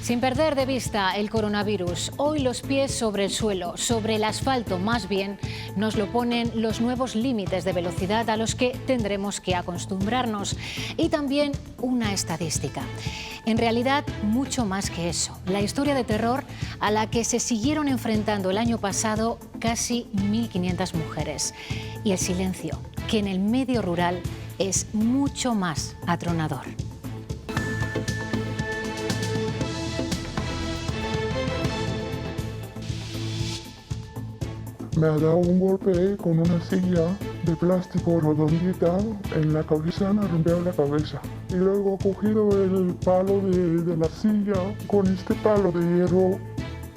Sin perder de vista el coronavirus, hoy los pies sobre el suelo, sobre el asfalto más bien, nos lo ponen los nuevos límites de velocidad a los que tendremos que acostumbrarnos. Y también una estadística. En realidad, mucho más que eso. La historia de terror a la que se siguieron enfrentando el año pasado casi 1.500 mujeres. Y el silencio, que en el medio rural es mucho más atronador. Me ha dado un golpe con una silla de plástico redondita en la cabeza, me ha rompido la cabeza. Y luego he cogido el palo de la silla, con este palo de hierro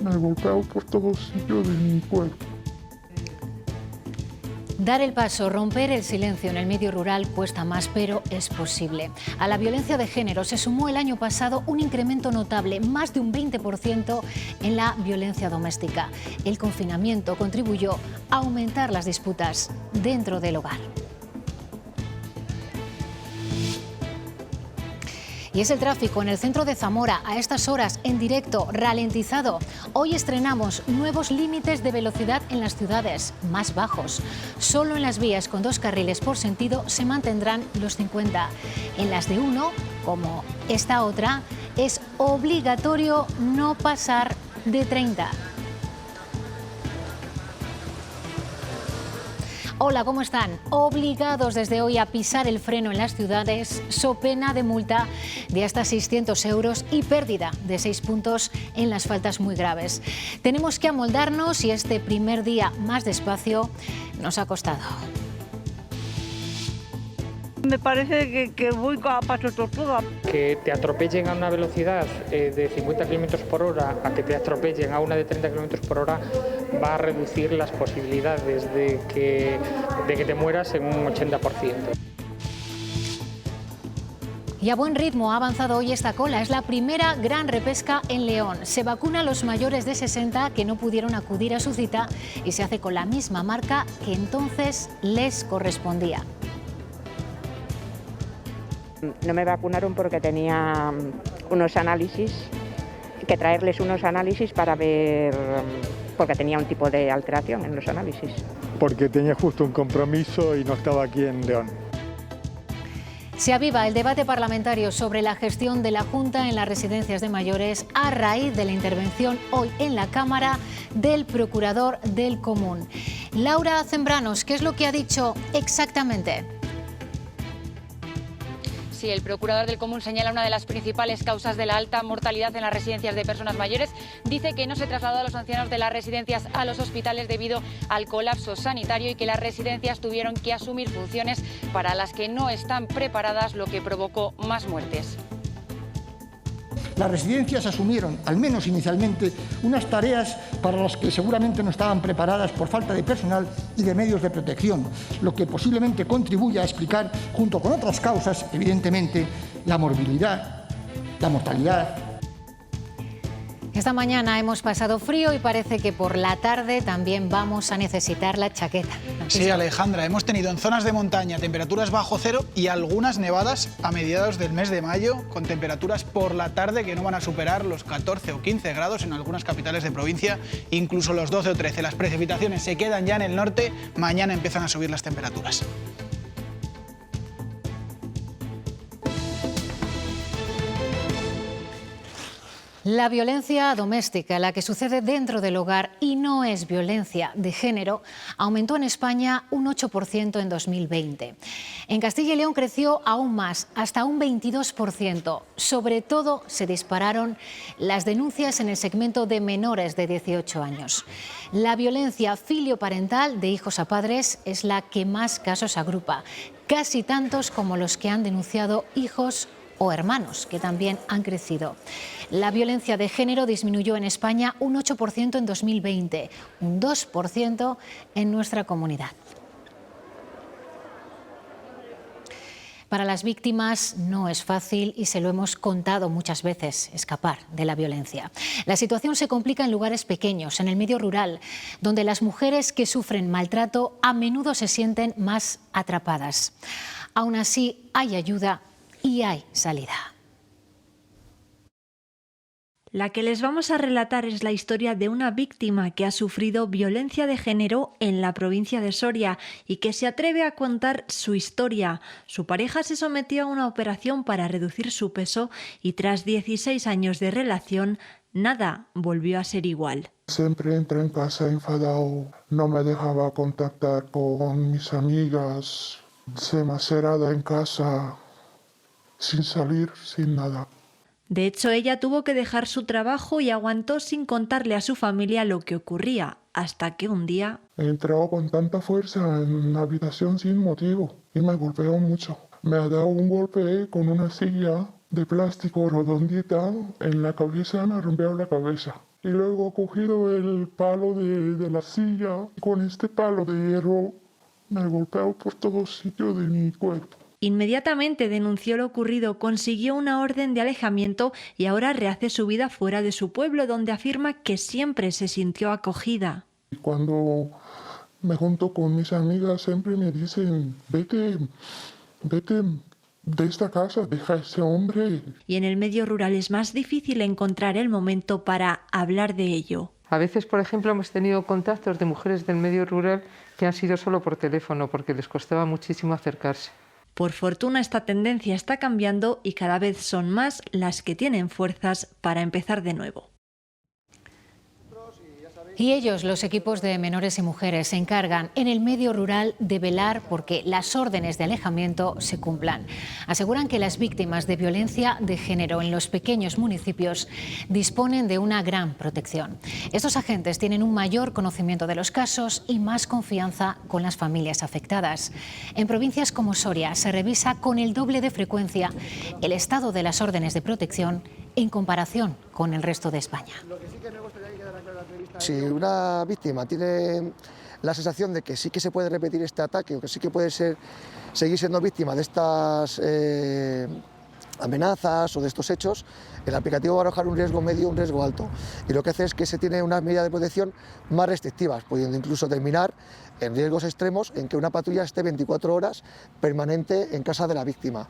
me he golpeado por todo sitio de mi cuerpo. Dar el paso, romper el silencio en el medio rural cuesta más, pero es posible. A la violencia de género se sumó el año pasado un incremento notable, más de un 20% en la violencia doméstica. El confinamiento contribuyó a aumentar las disputas dentro del hogar. Y es el tráfico en el centro de Zamora a estas horas en directo, ralentizado. Hoy estrenamos nuevos límites de velocidad en las ciudades, más bajos. Solo en las vías con 2 carriles por sentido se mantendrán los 50. En las de 1, como esta otra, es obligatorio no pasar de 30. Hola, ¿cómo están? Obligados desde hoy a pisar el freno en las ciudades, so pena de multa de hasta 600 euros y pérdida de 6 puntos en las faltas muy graves. Tenemos que amoldarnos y este primer día más despacio nos ha costado. Me parece que voy a paso tortuga. Que te atropellen a una velocidad de 50 km por hora a que te atropellen a una de 30 km por hora va a reducir las posibilidades de que te mueras en un 80%. Y a buen ritmo ha avanzado hoy esta cola. Es la primera gran repesca en León. Se vacuna a los mayores de 60 que no pudieron acudir a su cita y se hace con la misma marca que entonces les correspondía. No me vacunaron porque tenía unos análisis, que traerles unos análisis para ver, porque tenía un tipo de alteración en los análisis. Porque tenía justo un compromiso y no estaba aquí en León. Se aviva el debate parlamentario sobre la gestión de la Junta en las residencias de mayores a raíz de la intervención hoy en la Cámara del Procurador del Común. Laura Zembranos, ¿qué es lo que ha dicho exactamente? Sí, el procurador del Común señala una de las principales causas de la alta mortalidad en las residencias de personas mayores. Dice que no se trasladó a los ancianos de las residencias a los hospitales debido al colapso sanitario y que las residencias tuvieron que asumir funciones para las que no están preparadas, lo que provocó más muertes. Las residencias asumieron, al menos inicialmente, unas tareas para las que seguramente no estaban preparadas por falta de personal y de medios de protección, lo que posiblemente contribuya a explicar, junto con otras causas, evidentemente, la morbilidad, la mortalidad. Esta mañana hemos pasado frío y parece que por la tarde también vamos a necesitar la chaqueta. Sí, Alejandra, hemos tenido en zonas de montaña temperaturas bajo cero y algunas nevadas a mediados del mes de mayo, con temperaturas por la tarde que no van a superar los 14 o 15 grados en algunas capitales de provincia, incluso los 12 o 13. Las precipitaciones se quedan ya en el norte, mañana empiezan a subir las temperaturas. La violencia doméstica, la que sucede dentro del hogar y no es violencia de género, aumentó en España un 8% en 2020. En Castilla y León creció aún más, hasta un 22%. Sobre todo se dispararon las denuncias en el segmento de menores de 18 años. La violencia filioparental de hijos a padres es la que más casos agrupa, casi tantos como los que han denunciado hijos o hermanos, que también han crecido. La violencia de género disminuyó en España un 8% en 2020, un 2% en nuestra comunidad. Para las víctimas no es fácil y se lo hemos contado muchas veces, escapar de la violencia. La situación se complica en lugares pequeños, en el medio rural, donde las mujeres que sufren maltrato a menudo se sienten más atrapadas. Aún así, hay ayuda y hay salida. La que les vamos a relatar es la historia de una víctima que ha sufrido violencia de género en la provincia de Soria y que se atreve a contar su historia. Su pareja se sometió a una operación para reducir su peso y tras 16 años de relación, nada volvió a ser igual. Siempre entré en casa enfadado, no me dejaba contactar con mis amigas, se maceraba en casa, sin salir, sin nada. De hecho, ella tuvo que dejar su trabajo y aguantó sin contarle a su familia lo que ocurría, hasta que un día... Entró con tanta fuerza en la habitación sin motivo y me golpeó mucho. Me ha dado un golpe con una silla de plástico redondita en la cabeza, me ha rompido la cabeza. Y luego he cogido el palo de la silla y con este palo de hierro me ha golpeado por todo sitio de mi cuerpo. Inmediatamente denunció lo ocurrido, consiguió una orden de alejamiento y ahora rehace su vida fuera de su pueblo, donde afirma que siempre se sintió acogida. Cuando me junto con mis amigas siempre me dicen, vete de esta casa, deja a ese hombre. Y en el medio rural es más difícil encontrar el momento para hablar de ello. A veces, por ejemplo, hemos tenido contactos de mujeres del medio rural que han sido solo por teléfono porque les costaba muchísimo acercarse. Por fortuna esta tendencia está cambiando y cada vez son más las que tienen fuerzas para empezar de nuevo. Y ellos, los equipos de menores y mujeres, se encargan en el medio rural de velar porque las órdenes de alejamiento se cumplan. Aseguran que las víctimas de violencia de género en los pequeños municipios disponen de una gran protección. Estos agentes tienen un mayor conocimiento de los casos y más confianza con las familias afectadas. En provincias como Soria se revisa con el doble de frecuencia el estado de las órdenes de protección en comparación con el resto de España. Si una víctima tiene la sensación de que sí que se puede repetir este ataque o que sí que puede seguir siendo víctima de estas amenazas o de estos hechos, el aplicativo va a arrojar un riesgo medio, un riesgo alto. Y lo que hace es que se tiene unas medidas de protección más restrictivas, pudiendo incluso terminar en riesgos extremos en que una patrulla esté 24 horas permanente en casa de la víctima.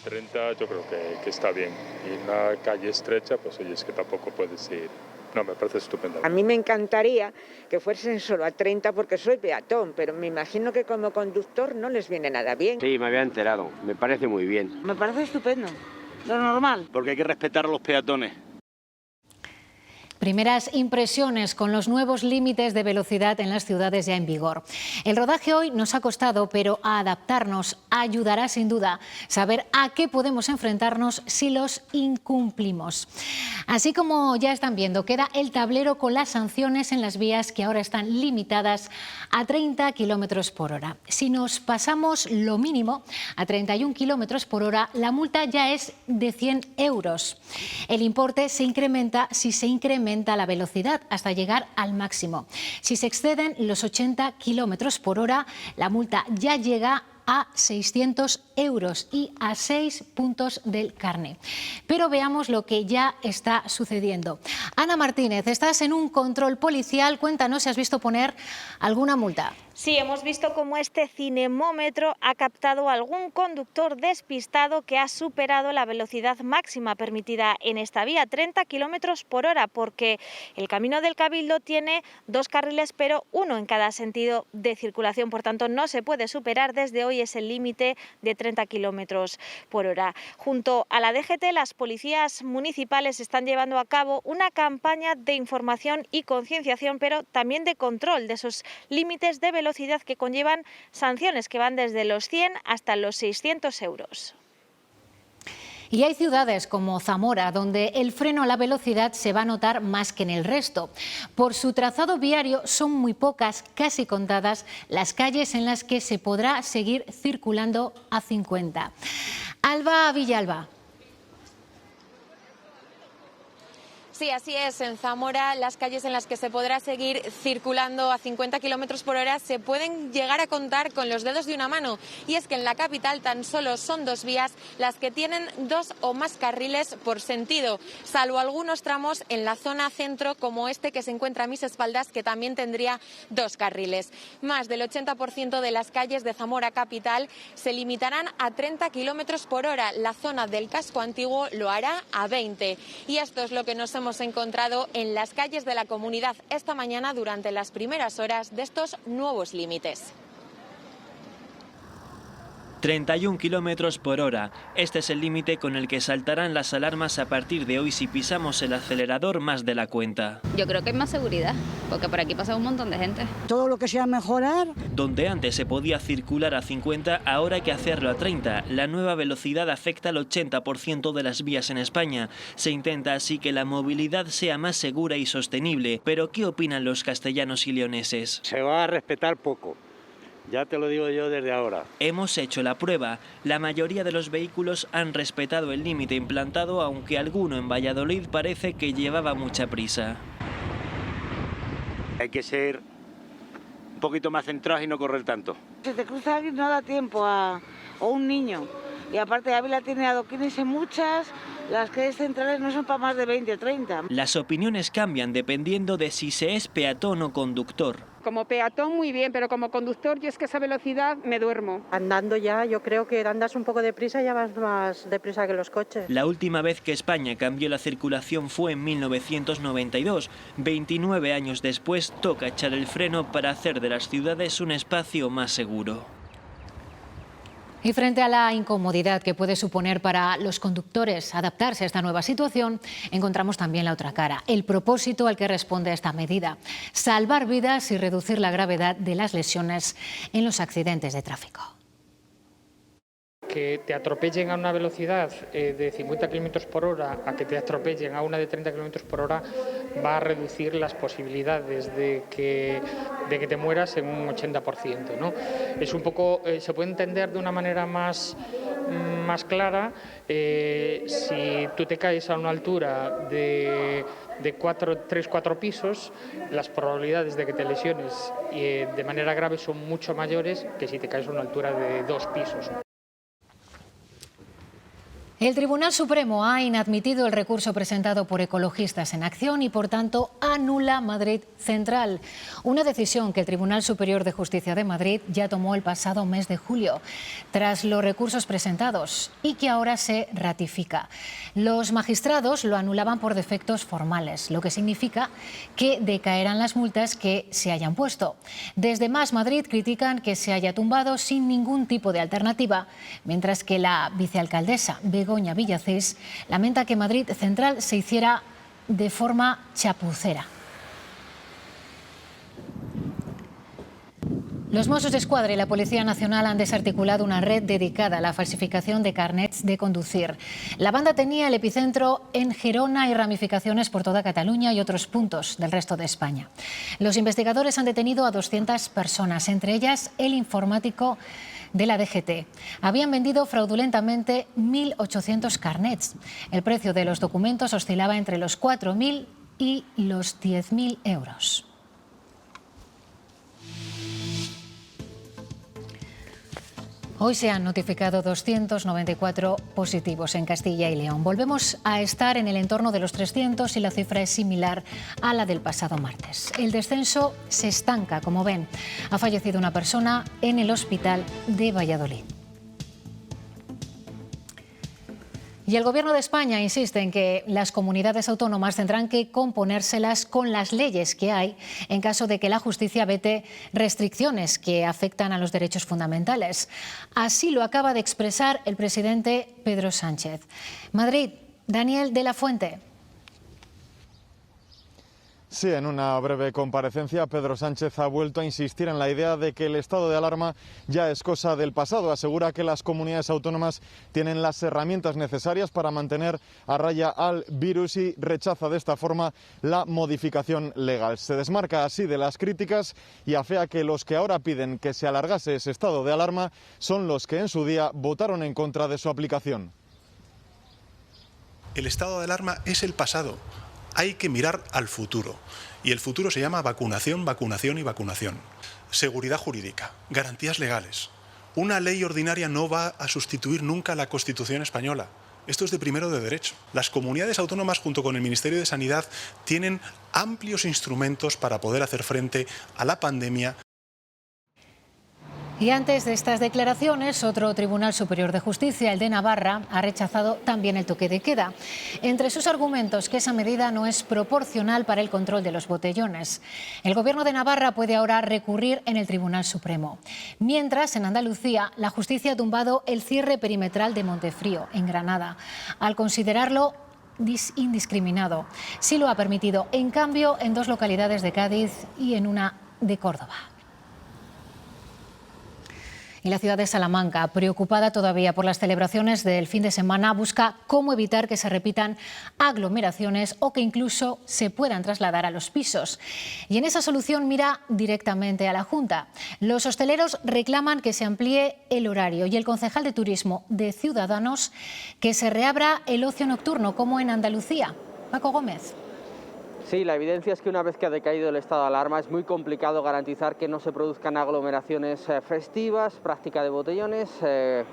30 yo creo que está bien. Y una calle estrecha, pues oye, es que tampoco puedes ir. No, me parece estupendo. A mí me encantaría que fuesen solo a 30 porque soy peatón, pero me imagino que como conductor no les viene nada bien. Sí, me había enterado. Me parece muy bien. Me parece estupendo, lo normal. Porque hay que respetar a los peatones. Primeras impresiones con los nuevos límites de velocidad en las ciudades ya en vigor. El rodaje hoy nos ha costado, pero a adaptarnos ayudará sin duda saber a qué podemos enfrentarnos si los incumplimos. Así como ya están viendo, queda el tablero con las sanciones en las vías que ahora están limitadas a 30 km por hora. Si nos pasamos lo mínimo a 31 km por hora, la multa ya es de 100 euros. El importe se incrementa si se incrementa la velocidad hasta llegar al máximo. Si se exceden los 80 km por hora, la multa ya llega a 600 euros y a 6 puntos del carné. Pero veamos lo que ya está sucediendo. Ana Martínez, estás en un control policial. Cuéntanos si has visto poner alguna multa. Sí, hemos visto cómo este cinemómetro ha captado a algún conductor despistado que ha superado la velocidad máxima permitida en esta vía, 30 km por hora, porque el Camino del Cabildo tiene 2 carriles, pero 1 en cada sentido de circulación. Por tanto, no se puede superar. Desde hoy es el límite de 30 km por hora. Junto a la DGT, las policías municipales están llevando a cabo una campaña de información y concienciación, pero también de control de esos límites de velocidad que conllevan sanciones que van desde los 100 hasta los 600 euros. Y hay ciudades como Zamora, donde el freno a la velocidad se va a notar más que en el resto. Por su trazado viario son muy pocas, casi contadas, las calles en las que se podrá seguir circulando a 50. Alba Villalba. Sí, así es. En Zamora, las calles en las que se podrá seguir circulando a 50 kilómetros por hora se pueden llegar a contar con los dedos de una mano. Y es que en la capital tan solo son 2 vías las que tienen 2 o más carriles por sentido, salvo algunos tramos en la zona centro, como este que se encuentra a mis espaldas, que también tendría 2 carriles. Más del 80% de las calles de Zamora capital se limitarán a 30 kilómetros por hora. La zona del casco antiguo lo hará a 20. Y esto es lo que nos hemos encontrado en las calles de la comunidad esta mañana durante las primeras horas de estos nuevos límites. 31 kilómetros por hora. Este es el límite con el que saltarán las alarmas a partir de hoy si pisamos el acelerador más de la cuenta. Yo creo que hay más seguridad, porque por aquí pasa un montón de gente. Todo lo que sea mejorar. Donde antes se podía circular a 50, ahora hay que hacerlo a 30. La nueva velocidad afecta al 80% de las vías en España. Se intenta así que la movilidad sea más segura y sostenible. Pero ¿qué opinan los castellanos y leoneses? Se va a respetar poco. Ya te lo digo yo desde ahora. Hemos hecho la prueba. La mayoría de los vehículos han respetado el límite implantado, aunque alguno en Valladolid parece que llevaba mucha prisa. Hay que ser un poquito más centrados y no correr tanto. Si te cruza alguien no da tiempo o un niño. Y aparte Ávila tiene adoquines en muchas, las calles centrales no son para más de 20 o 30. Las opiniones cambian dependiendo de si se es peatón o conductor. Como peatón muy bien, pero como conductor yo es que esa velocidad me duermo. Andando ya, yo creo que andas un poco deprisa y ya vas más deprisa que los coches. La última vez que España cambió la circulación fue en 1992. 29 años después toca echar el freno para hacer de las ciudades un espacio más seguro. Y frente a la incomodidad que puede suponer para los conductores adaptarse a esta nueva situación, encontramos también la otra cara, el propósito al que responde esta medida: salvar vidas y reducir la gravedad de las lesiones en los accidentes de tráfico. Que te atropellen a una velocidad de 50 km por hora a que te atropellen a una de 30 km por hora va a reducir las posibilidades de que te mueras en un 80%, ¿no? Es un poco, se puede entender de una manera más clara si tú te caes a una altura de 3-4 pisos, las probabilidades de que te lesiones de manera grave son mucho mayores que si te caes a una altura de 2 pisos. El Tribunal Supremo ha inadmitido el recurso presentado por Ecologistas en Acción y, por tanto, anula Madrid Central. Una decisión que el Tribunal Superior de Justicia de Madrid ya tomó el pasado mes de julio, tras los recursos presentados, y que ahora se ratifica. Los magistrados lo anulaban por defectos formales, lo que significa que decaerán las multas que se hayan puesto. Desde Más Madrid critican que se haya tumbado sin ningún tipo de alternativa, mientras que la vicealcaldesa Begoña Villacís lamenta que Madrid Central se hiciera de forma chapucera. Los Mossos d'Esquadra y la Policía Nacional han desarticulado una red dedicada a la falsificación de carnets de conducir. La banda tenía el epicentro en Gerona y ramificaciones por toda Cataluña y otros puntos del resto de España. Los investigadores han detenido a 200 personas, entre ellas el informático de la DGT. Habían vendido fraudulentamente 1.800 carnets. El precio de los documentos oscilaba entre los 4.000 y los 10.000 euros. Hoy se han notificado 294 positivos en Castilla y León. Volvemos a estar en el entorno de los 300 y la cifra es similar a la del pasado martes. El descenso se estanca, como ven. Ha fallecido una persona en el hospital de Valladolid. Y el Gobierno de España insiste en que las comunidades autónomas tendrán que componérselas con las leyes que hay en caso de que la justicia vete restricciones que afectan a los derechos fundamentales. Así lo acaba de expresar el presidente Pedro Sánchez. Madrid, Daniel de la Fuente. Sí, en una breve comparecencia, Pedro Sánchez ha vuelto a insistir en la idea de que el estado de alarma ya es cosa del pasado. Asegura que las comunidades autónomas tienen las herramientas necesarias para mantener a raya al virus y rechaza de esta forma la modificación legal. Se desmarca así de las críticas y afea que los que ahora piden que se alargase ese estado de alarma son los que en su día votaron en contra de su aplicación. El estado de alarma es el pasado. hay que mirar al futuro. Y el futuro se llama vacunación, vacunación y vacunación. Seguridad jurídica, garantías legales. Una ley ordinaria no va a sustituir nunca la Constitución española. Esto es de primero de derecho. Las comunidades autónomas, junto con el Ministerio de Sanidad, tienen amplios instrumentos para poder hacer frente a la pandemia. Y antes de estas declaraciones, otro Tribunal Superior de Justicia, el de Navarra, ha rechazado también el toque de queda. Entre sus argumentos, que esa medida no es proporcional para el control de los botellones. El Gobierno de Navarra puede ahora recurrir en el Tribunal Supremo. Mientras, en Andalucía, la justicia ha tumbado el cierre perimetral de Montefrío, en Granada, al considerarlo indiscriminado. Sí lo ha permitido, en cambio, en 2 localidades de Cádiz y en una de Córdoba. Y la ciudad de Salamanca, preocupada todavía por las celebraciones del fin de semana, busca cómo evitar que se repitan aglomeraciones o que incluso se puedan trasladar a los pisos. Y en esa solución mira directamente a la Junta. Los hosteleros reclaman que se amplíe el horario y el concejal de Turismo de Ciudadanos que se reabra el ocio nocturno, como en Andalucía. Paco Gómez. Sí, la evidencia es que una vez que ha decaído el estado de alarma es muy complicado garantizar que no se produzcan aglomeraciones festivas, práctica de botellones,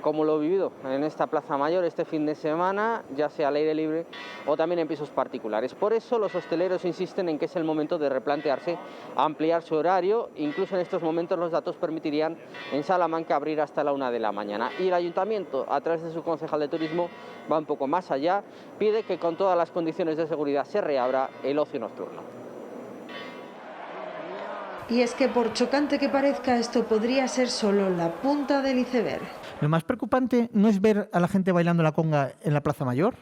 como lo he vivido en esta Plaza Mayor este fin de semana, ya sea al aire libre o también en pisos particulares. Por eso los hosteleros insisten en que es el momento de replantearse ampliar su horario. Incluso en estos momentos los datos permitirían en Salamanca abrir hasta la 1 de la mañana. Y el Ayuntamiento, a través de su concejal de Turismo, va un poco más allá, pide que con todas las condiciones de seguridad se reabra el ocio nocturno. Y es que por chocante que parezca, esto podría ser solo la punta del iceberg. Lo más preocupante no es ver a la gente bailando la conga en la Plaza Mayor.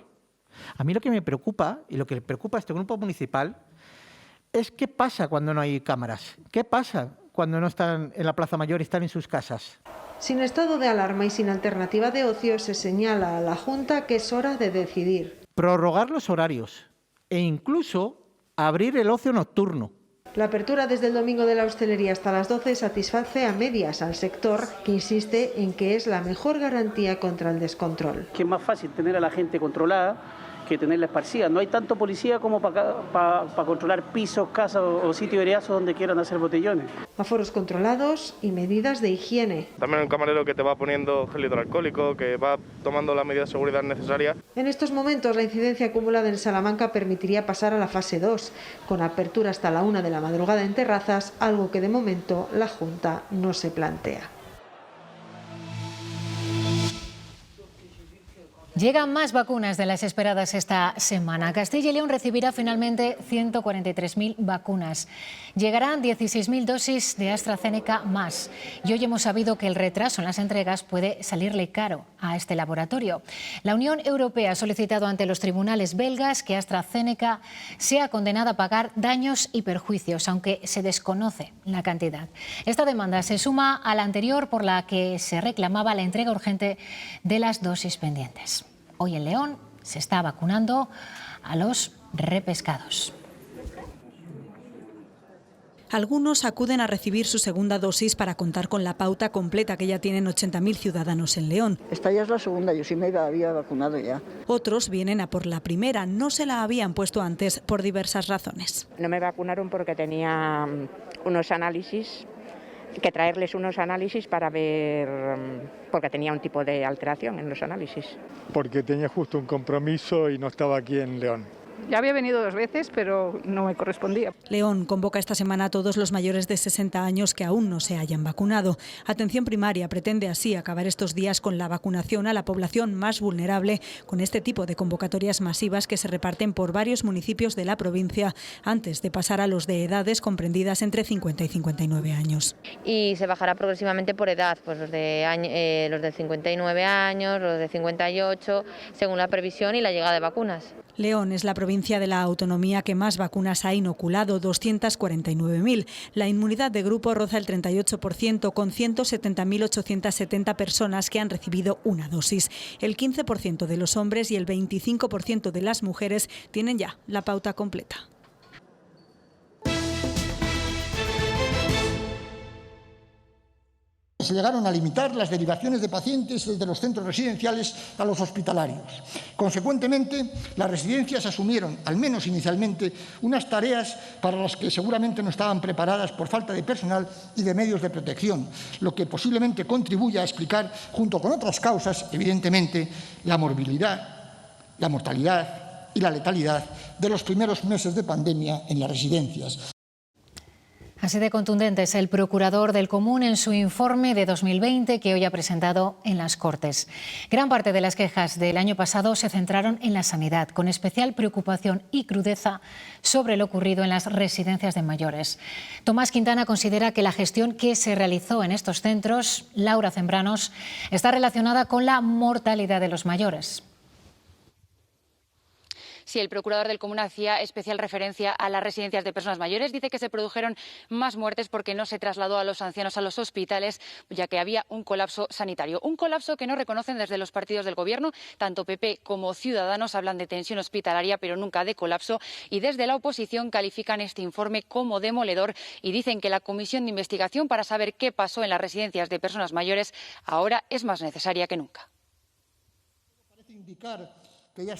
A mí lo que me preocupa, y lo que le preocupa a este grupo municipal, es qué pasa cuando no hay cámaras. ¿Qué pasa cuando no están en la Plaza Mayor y están en sus casas? Sin estado de alarma y sin alternativa de ocio, se señala a la Junta que es hora de decidir. Prorrogar los horarios e incluso abrir el ocio nocturno. La apertura desde el domingo de la hostelería hasta las 12 satisface a medias al sector, que insiste en que es la mejor garantía contra el descontrol. Que es más fácil tener a la gente controlada que tenerla esparcida. No hay tanto policía como para controlar pisos, casas o sitios vereazos donde quieran hacer botellones. Aforos controlados y medidas de higiene. También un camarero que te va poniendo gel hidroalcohólico, que va tomando las medidas de seguridad necesarias. En estos momentos la incidencia acumulada en Salamanca permitiría pasar a la fase 2, con apertura hasta la 1 de la madrugada en terrazas, algo que de momento la Junta no se plantea. Llegan más vacunas de las esperadas esta semana. Castilla y León recibirá finalmente 143.000 vacunas. Llegarán 16.000 dosis de AstraZeneca más. Y hoy hemos sabido que el retraso en las entregas puede salirle caro a este laboratorio. La Unión Europea ha solicitado ante los tribunales belgas que AstraZeneca sea condenada a pagar daños y perjuicios, aunque se desconoce la cantidad. Esta demanda se suma a la anterior por la que se reclamaba la entrega urgente de las dosis pendientes. Hoy en León se está vacunando a los repescados. Algunos acuden a recibir su segunda dosis para contar con la pauta completa que ya tienen 80.000 ciudadanos en León. Esta ya es la segunda, yo sí me había vacunado ya. Otros vienen a por la primera, no se la habían puesto antes por diversas razones. No me vacunaron porque tenía unos análisis, que traerles unos análisis para ver, porque tenía un tipo de alteración en los análisis. Porque tenía justo un compromiso y no estaba aquí en León. Ya había venido 2 veces, pero no me correspondía. León convoca esta semana a todos los mayores de 60 años que aún no se hayan vacunado. Atención Primaria pretende así acabar estos días con la vacunación a la población más vulnerable, con este tipo de convocatorias masivas que se reparten por varios municipios de la provincia, antes de pasar a los de edades comprendidas entre 50 y 59 años. Y se bajará progresivamente por edad, pues los de 59 años, los de 58, según la previsión y la llegada de vacunas. León es la provincia de la autonomía que más vacunas ha inoculado, 249.000. La inmunidad de grupo roza el 38%, con 170.870 personas que han recibido una dosis. El 15% de los hombres y el 25% de las mujeres tienen ya la pauta completa. Se llegaron a limitar las derivaciones de pacientes desde los centros residenciales a los hospitalarios. Consecuentemente, las residencias asumieron, al menos inicialmente, unas tareas para las que seguramente no estaban preparadas por falta de personal y de medios de protección, lo que posiblemente contribuya a explicar, junto con otras causas, evidentemente, la morbilidad, la mortalidad y la letalidad de los primeros meses de pandemia en las residencias. Así de contundente es el procurador del Común en su informe de 2020 que hoy ha presentado en las Cortes. Gran parte de las quejas del año pasado se centraron en la sanidad, con especial preocupación y crudeza sobre lo ocurrido en las residencias de mayores. Tomás Quintana considera que la gestión que se realizó en estos centros, Laura Zembranos, está relacionada con la mortalidad de los mayores. Sí, el procurador del Común hacía especial referencia a las residencias de personas mayores. Dice que se produjeron más muertes porque no se trasladó a los ancianos a los hospitales, ya que había un colapso sanitario. Un colapso que no reconocen desde los partidos del Gobierno. Tanto PP como Ciudadanos hablan de tensión hospitalaria, pero nunca de colapso. Y desde la oposición califican este informe como demoledor y dicen que la comisión de investigación para saber qué pasó en las residencias de personas mayores ahora es más necesaria que nunca.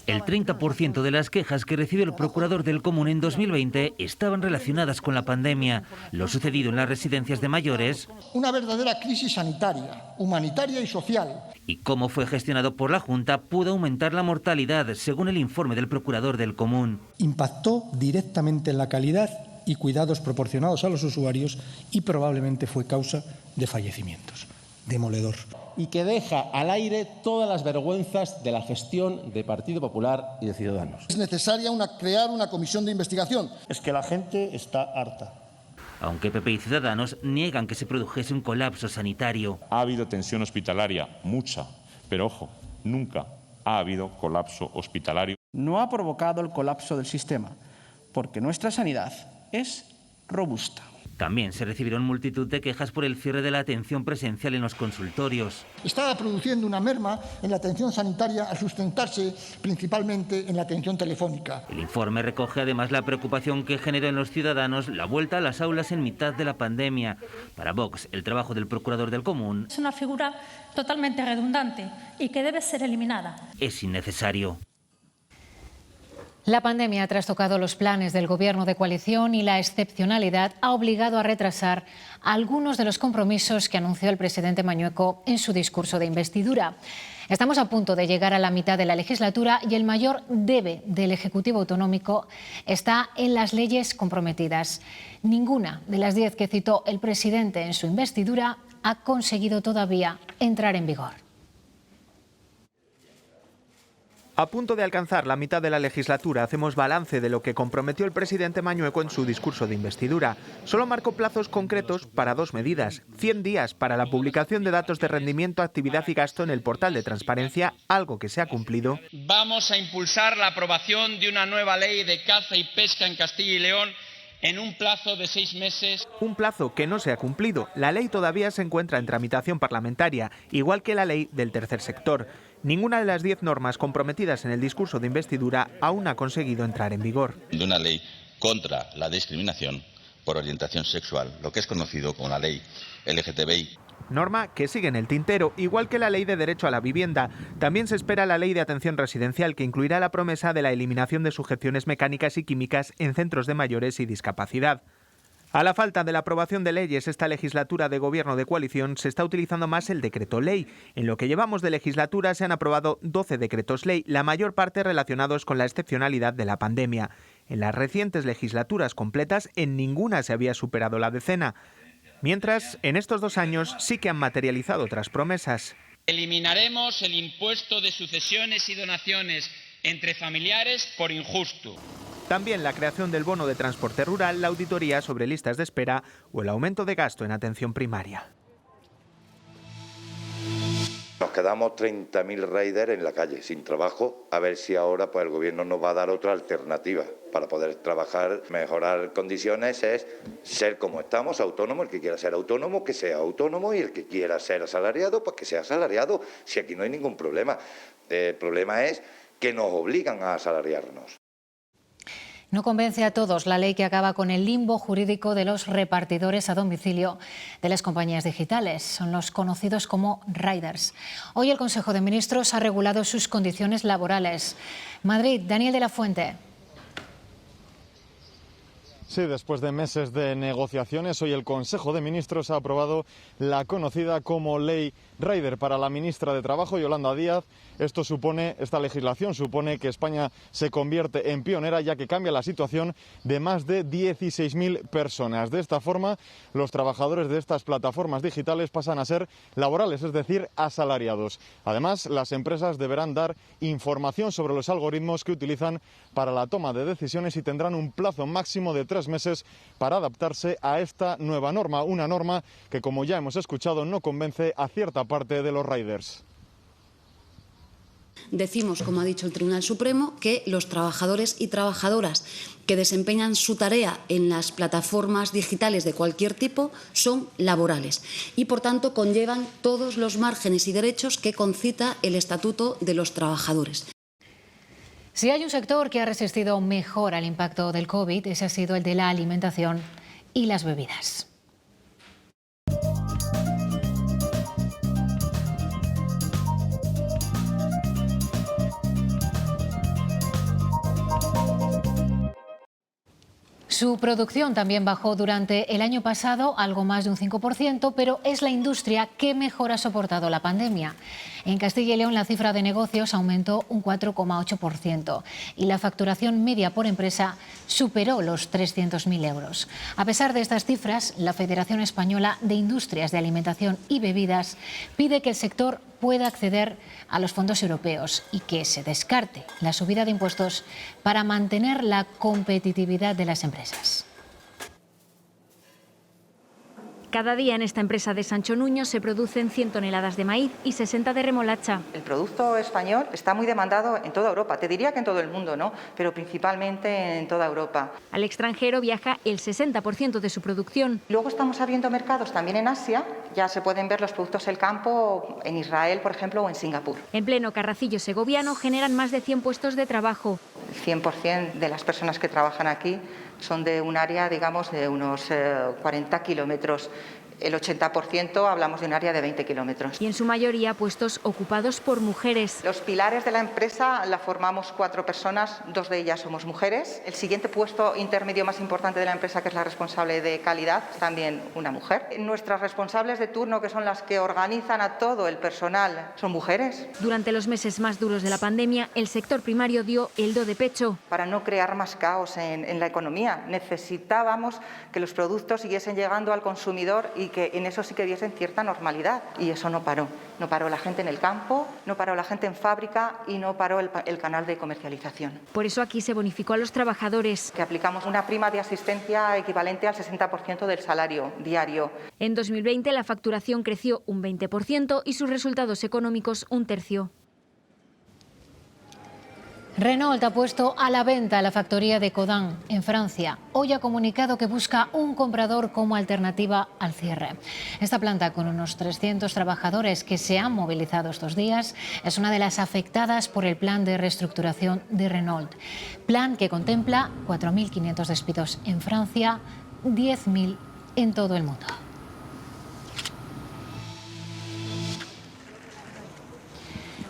El 30% de las quejas que recibió el procurador del Común en 2020 estaban relacionadas con la pandemia. Lo sucedido en las residencias de mayores. Una verdadera crisis sanitaria, humanitaria y social. Y cómo fue gestionado por la Junta pudo aumentar la mortalidad, según el informe del procurador del Común. Impactó directamente en la calidad y cuidados proporcionados a los usuarios y probablemente fue causa de fallecimientos. Demoledor. Y que deja al aire todas las vergüenzas de la gestión de Partido Popular y de Ciudadanos. Es necesaria crear una comisión de investigación. Es que la gente está harta. Aunque PP y Ciudadanos niegan que se produjese un colapso sanitario. Ha habido tensión hospitalaria, mucha, pero ojo, nunca ha habido colapso hospitalario. No ha provocado el colapso del sistema, porque nuestra sanidad es robusta. También se recibieron multitud de quejas por el cierre de la atención presencial en los consultorios. Estaba produciendo una merma en la atención sanitaria al sustentarse principalmente en la atención telefónica. El informe recoge además la preocupación que generó en los ciudadanos la vuelta a las aulas en mitad de la pandemia. Para Vox, el trabajo del procurador del Común es una figura totalmente redundante y que debe ser eliminada. Es innecesario. La pandemia ha trastocado los planes del Gobierno de coalición y la excepcionalidad ha obligado a retrasar algunos de los compromisos que anunció el presidente Mañueco en su discurso de investidura. Estamos a punto de llegar a la mitad de la legislatura y el mayor debe del Ejecutivo autonómico está en las leyes comprometidas. Ninguna de las 10 que citó el presidente en su investidura ha conseguido todavía entrar en vigor. A punto de alcanzar la mitad de la legislatura, hacemos balance de lo que comprometió el presidente Mañueco en su discurso de investidura. Solo marcó plazos concretos para 2 medidas. 100 días para la publicación de datos de rendimiento, actividad y gasto en el portal de transparencia, algo que se ha cumplido. Vamos a impulsar la aprobación de una nueva ley de caza y pesca en Castilla y León en un plazo de 6 meses. Un plazo que no se ha cumplido. La ley todavía se encuentra en tramitación parlamentaria, igual que la ley del tercer sector. Ninguna de las 10 normas comprometidas en el discurso de investidura aún ha conseguido entrar en vigor. De una ley contra la discriminación por orientación sexual, lo que es conocido como la ley LGTBI. Norma que sigue en el tintero, igual que la ley de derecho a la vivienda. También se espera la ley de atención residencial, que incluirá la promesa de la eliminación de sujeciones mecánicas y químicas en centros de mayores y discapacidad. A la falta de la aprobación de leyes esta legislatura de gobierno de coalición se está utilizando más el decreto ley. En lo que llevamos de legislatura se han aprobado 12 decretos ley, la mayor parte relacionados con la excepcionalidad de la pandemia. En las recientes legislaturas completas en ninguna se había superado la decena. Mientras, en estos 2 años sí que han materializado otras promesas. Eliminaremos el impuesto de sucesiones y donaciones entre familiares por injusto. También la creación del bono de transporte rural, la auditoría sobre listas de espera o el aumento de gasto en atención primaria. Nos quedamos 30.000 riders en la calle sin trabajo, a ver si ahora pues el gobierno nos va a dar otra alternativa para poder trabajar, mejorar condiciones, es ser como estamos, autónomo, el que quiera ser autónomo, que sea autónomo, y el que quiera ser asalariado, pues que sea asalariado, si aquí no hay ningún problema. El problema es que nos obligan a asalariarnos. No convence a todos la ley que acaba con el limbo jurídico de los repartidores a domicilio de las compañías digitales. Son los conocidos como riders. Hoy el Consejo de Ministros ha regulado sus condiciones laborales. Madrid, Daniel de la Fuente. Sí, después de meses de negociaciones, hoy el Consejo de Ministros ha aprobado la conocida como Ley Rider para la ministra de Trabajo, Yolanda Díaz. Esta legislación supone que España se convierte en pionera, ya que cambia la situación de más de 16.000 personas. De esta forma, los trabajadores de estas plataformas digitales pasan a ser laborales, es decir, asalariados. Además, las empresas deberán dar información sobre los algoritmos que utilizan para la toma de decisiones y tendrán un plazo máximo de 3 meses para adaptarse a esta nueva norma, una norma que, como ya hemos escuchado, no convence a cierta parte de los riders. Decimos, como ha dicho el Tribunal Supremo, que los trabajadores y trabajadoras que desempeñan su tarea en las plataformas digitales de cualquier tipo son laborales y, por tanto, conllevan todos los márgenes y derechos que concita el Estatuto de los Trabajadores. Si hay un sector que ha resistido mejor al impacto del COVID, ese ha sido el de la alimentación y las bebidas. Su producción también bajó durante el año pasado, algo más de un 5%, pero es la industria que mejor ha soportado la pandemia. En Castilla y León la cifra de negocios aumentó un 4,8% y la facturación media por empresa superó los 300.000 euros. A pesar de estas cifras, la Federación Española de Industrias de Alimentación y Bebidas pide que el sector pueda acceder a los fondos europeos y que se descarte la subida de impuestos para mantener la competitividad de las empresas. Cada día en esta empresa de Sancho Nuño se producen 100 toneladas de maíz y 60 de remolacha. El producto español está muy demandado en toda Europa, te diría que en todo el mundo, ¿no? Pero principalmente en toda Europa. Al extranjero viaja el 60% de su producción. Luego estamos abriendo mercados también en Asia, ya se pueden ver los productos del campo en Israel, por ejemplo, o en Singapur. En pleno Carracillo segoviano generan más de 100 puestos de trabajo. El 100% de las personas que trabajan aquí son de un área, digamos, de unos 40 kilómetros. El 80% hablamos de un área de 20 kilómetros. Y en su mayoría puestos ocupados por mujeres. Los pilares de la empresa la formamos 4 personas, 2 de ellas somos mujeres. El siguiente puesto intermedio más importante de la empresa, que es la responsable de calidad, es también una mujer. Nuestras responsables de turno, que son las que organizan a todo el personal, son mujeres. Durante los meses más duros de la pandemia, el sector primario dio el do de pecho. Para no crear más caos en la economía, necesitábamos que los productos siguiesen llegando al consumidor y que en eso sí que diesen cierta normalidad. Y eso no paró. No paró la gente en el campo, no paró la gente en fábrica y no paró el canal de comercialización. Por eso aquí se bonificó a los trabajadores. Que aplicamos una prima de asistencia equivalente al 60% del salario diario. En 2020 la facturación creció un 20% y sus resultados económicos un tercio. Renault ha puesto a la venta la factoría de Codan en Francia. Hoy ha comunicado que busca un comprador como alternativa al cierre. Esta planta, con unos 300 trabajadores que se han movilizado estos días, es una de las afectadas por el plan de reestructuración de Renault. Plan que contempla 4.500 despidos en Francia, 10.000 en todo el mundo.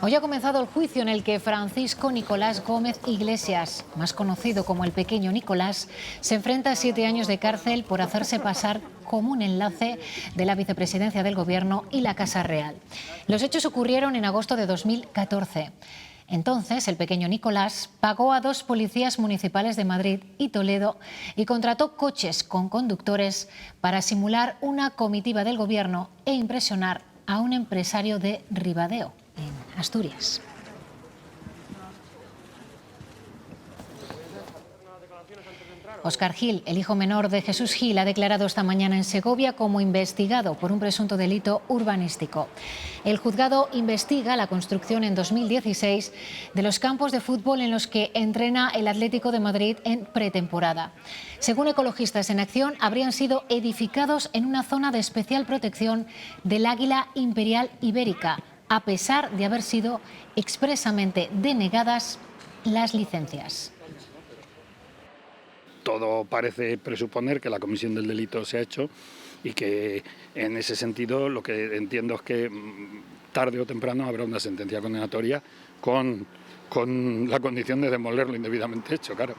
Hoy ha comenzado el juicio en el que Francisco Nicolás Gómez Iglesias, más conocido como el Pequeño Nicolás, se enfrenta a 7 años de cárcel por hacerse pasar como un enlace de la vicepresidencia del Gobierno y la Casa Real. Los hechos ocurrieron en agosto de 2014. Entonces, el Pequeño Nicolás pagó a 2 policías municipales de Madrid y Toledo y contrató coches con conductores para simular una comitiva del Gobierno e impresionar a un empresario de Ribadeo, en Asturias. Óscar Gil, el hijo menor de Jesús Gil, ha declarado esta mañana en Segovia como investigado por un presunto delito urbanístico. El juzgado investiga la construcción en 2016 de los campos de fútbol en los que entrena el Atlético de Madrid en pretemporada. Según Ecologistas en Acción, habrían sido edificados en una zona de especial protección del Águila Imperial Ibérica, a pesar de haber sido expresamente denegadas las licencias. todo parece presuponer que la comisión del delito se ha hecho y que en ese sentido lo que entiendo es que tarde o temprano habrá una sentencia condenatoria con la condición de demoler lo indebidamente hecho, claro.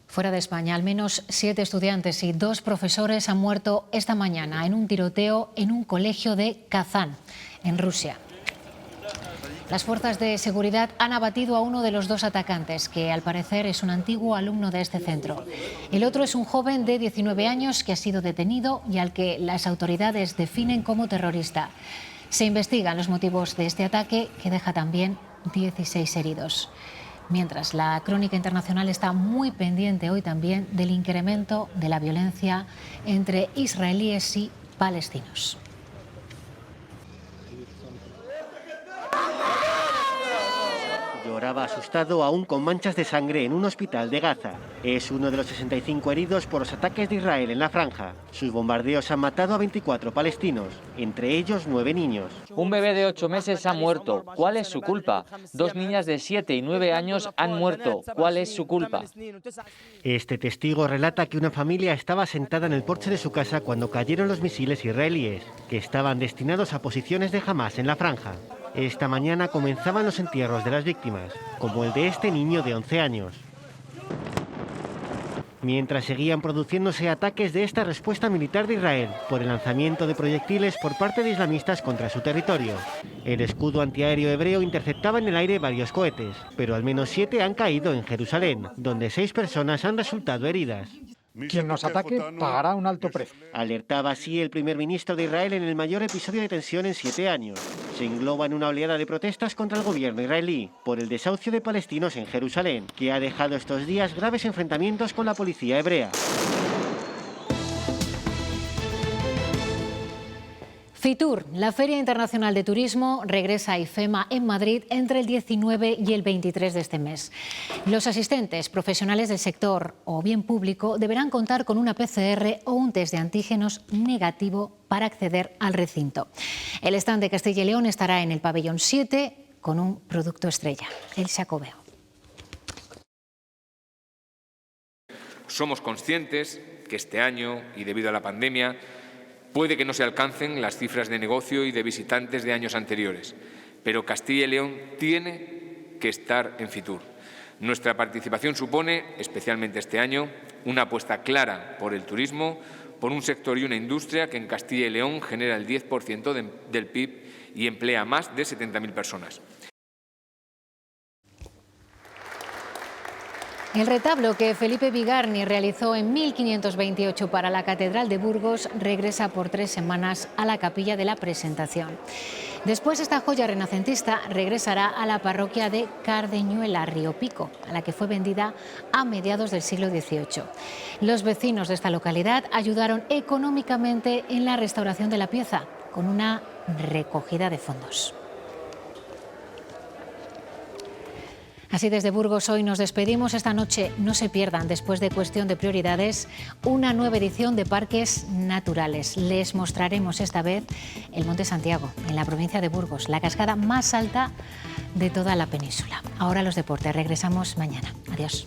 Fuera de España, al menos 7 estudiantes y 2 profesores han muerto esta mañana en un tiroteo en un colegio de Kazán, en Rusia. Las fuerzas de seguridad han abatido a uno de los 2 atacantes, que al parecer es un antiguo alumno de este centro. El otro es un joven de 19 años que ha sido detenido y al que las autoridades definen como terrorista. Se investigan los motivos de este ataque, que deja también 16 heridos. Mientras, la crónica internacional está muy pendiente hoy también del incremento de la violencia entre israelíes y palestinos. Lloraba asustado, aún con manchas de sangre, en un hospital de Gaza. Es uno de los 65 heridos por los ataques de Israel en la franja. Sus bombardeos han matado a 24 palestinos, entre ellos 9 niños. Un bebé de 8 meses ha muerto. ¿Cuál es su culpa? 2 niñas de 7 y 9 años han muerto. ¿Cuál es su culpa? Este testigo relata que una familia estaba sentada en el porche de su casa cuando cayeron los misiles israelíes, que estaban destinados a posiciones de Hamás en la franja. Esta mañana comenzaban los entierros de las víctimas, como el de este niño de 11 años. Mientras seguían produciéndose ataques de esta respuesta militar de Israel por el lanzamiento de proyectiles por parte de islamistas contra su territorio. El escudo antiaéreo hebreo interceptaba en el aire varios cohetes, pero al menos 7 han caído en Jerusalén, donde 6 personas han resultado heridas. Quien nos ataque pagará un alto precio. Alertaba así el primer ministro de Israel en el mayor episodio de tensión en 7 años. Se engloba en una oleada de protestas contra el gobierno israelí por el desahucio de palestinos en Jerusalén, que ha dejado estos días graves enfrentamientos con la policía hebrea. Fitur, la Feria Internacional de Turismo, regresa a IFEMA en Madrid entre el 19 y el 23 de este mes. Los asistentes profesionales del sector o bien público deberán contar con una PCR o un test de antígenos negativo para acceder al recinto. El stand de Castilla y León estará en el pabellón 7 con un producto estrella, el Xacobeo. Somos conscientes que este año, y debido a la pandemia, puede que no se alcancen las cifras de negocio y de visitantes de años anteriores, pero Castilla y León tiene que estar en Fitur. Nuestra participación supone, especialmente este año, una apuesta clara por el turismo, por un sector y una industria que en Castilla y León genera el 10% del PIB y emplea a más de 70.000 personas. El retablo que Felipe Bigarni realizó en 1528 para la Catedral de Burgos regresa por 3 semanas a la Capilla de la Presentación. Después, esta joya renacentista regresará a la parroquia de Cardeñuela, Río Pico, a la que fue vendida a mediados del siglo XVIII. Los vecinos de esta localidad ayudaron económicamente en la restauración de la pieza, con una recogida de fondos. Así, desde Burgos hoy nos despedimos. Esta noche no se pierdan, después de Cuestión de Prioridades, una nueva edición de Parques Naturales. Les mostraremos esta vez el Monte Santiago, en la provincia de Burgos, la cascada más alta de toda la península. Ahora los deportes, regresamos mañana. Adiós.